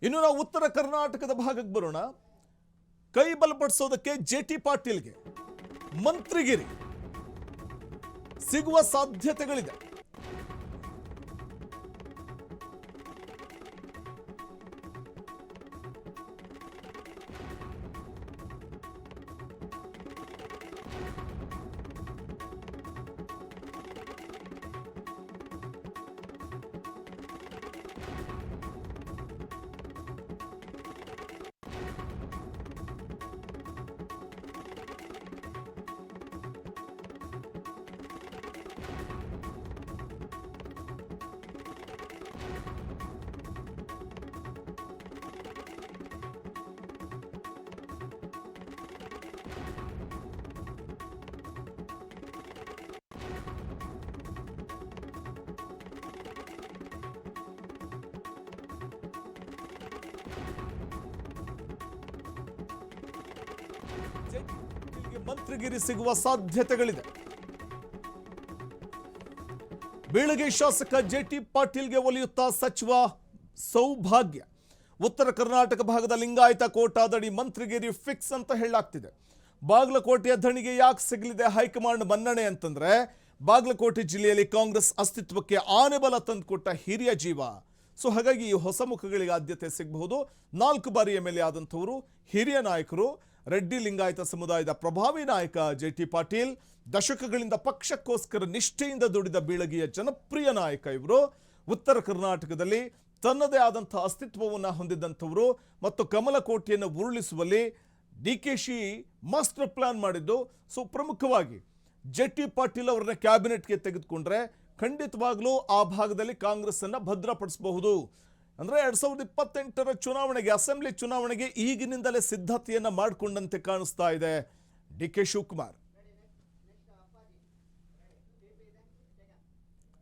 ಇನ್ನು ನಾವು ಉತ್ತರ ಕರ್ನಾಟಕದ ಭಾಗಕ್ಕೆ ಬರೋಣ. ಕೈ ಬಲಪಡಿಸೋದಕ್ಕೆ ಜೆ.ಟಿ. ಪಾಟೀಲ್ಗೆ ಮಂತ್ರಿಗಿರಿ ಸಿಗುವ ಸಾಧ್ಯತೆಗಳಿದೆ. ಮಂತ್ರಿಗಿರಿ ಸಿಗುವ ಸಾಧ್ಯತೆಗಳಿದೆ. ಬೀಳಗಿ ಶಾಸಕ ಜೆ.ಟಿ. ಪಾಟೀಲ್ಗೆ ಒಲಿಯುತ್ತಾ ಸಚಿವ ಸೌಭಾಗ್ಯ. ಉತ್ತರ ಕರ್ನಾಟಕ ಭಾಗದ ಲಿಂಗಾಯತ ಕೋಟಾದಡಿ ಮಂತ್ರಿಗಿರಿ ಫಿಕ್ಸ್ ಅಂತ ಹೇಳಲಾಗ್ತಿದೆ. ಬಾಗಲಕೋಟೆಯ ಧಣಿಗೆ ಯಾಕೆ ಸಿಗಲಿದೆ ಹೈಕಮಾಂಡ್ ಮನ್ನಣೆ ಅಂತಂದ್ರೆ, ಬಾಗಲಕೋಟೆ ಜಿಲ್ಲೆಯಲ್ಲಿ ಕಾಂಗ್ರೆಸ್ ಅಸ್ತಿತ್ವಕ್ಕೆ ಆನೆಬಲ ತಂದುಕೊಟ್ಟ ಹಿರಿಯ ಜೀವ. ಸೊ ಹಾಗಾಗಿ ಈ ಹೊಸ ಮುಖಗಳಿಗೆ ಆದ್ಯತೆ ಸಿಗಬಹುದು. 4 ಬಾರಿ ಎಂ.ಎಲ್.ಎ ಆದಂಥವರು ಹಿರಿಯ ನಾಯಕರು, ರೆಡ್ಡಿ ಲಿಂಗಾಯತ ಸಮುದಾಯದ ಪ್ರಭಾವಿ ನಾಯಕ ಜೆ.ಟಿ. ಪಾಟೀಲ್. ದಶಕಗಳಿಂದ ಪಕ್ಷಕ್ಕೋಸ್ಕರ ನಿಷ್ಠೆಯಿಂದ ದುಡಿದ ಬೀಳಗಿಯ ಜನಪ್ರಿಯ ನಾಯಕ ಇವರು. ಉತ್ತರ ಕರ್ನಾಟಕದಲ್ಲಿ ತನ್ನದೇ ಆದಂಥ ಅಸ್ತಿತ್ವವನ್ನು ಹೊಂದಿದ್ದಂಥವರು ಮತ್ತು ಕಮಲಕೋಟೆಯನ್ನು ಉರುಳಿಸುವಲ್ಲಿ ಡಿ.ಕೆ.ಶಿ ಮಾಸ್ಟರ್ ಪ್ಲಾನ್ ಮಾಡಿದ್ದು. ಸೊ ಪ್ರಮುಖವಾಗಿ ಜೆ.ಟಿ. ಪಾಟೀಲ್ ಅವರನ್ನ ಕ್ಯಾಬಿನೆಟ್ಗೆ ತೆಗೆದುಕೊಂಡ್ರೆ ಖಂಡಿತವಾಗ್ಲೂ ಆ ಭಾಗದಲ್ಲಿ ಕಾಂಗ್ರೆಸ್ ಅನ್ನ ಭದ್ರಪಡಿಸಬಹುದು. ಅಂದ್ರೆ 2028ರ ಚುನಾವಣೆಗೆ, ಅಸೆಂಬ್ಲಿ ಚುನಾವಣೆಗೆ ಈಗಿನಿಂದಲೇ ಸಿದ್ಧತೆಯನ್ನ ಮಾಡಿಕೊಂಡಂತೆ ಕಾಣಿಸ್ತಾ ಇದೆ ಡಿ.ಕೆ. ಶಿವಕುಮಾರ್.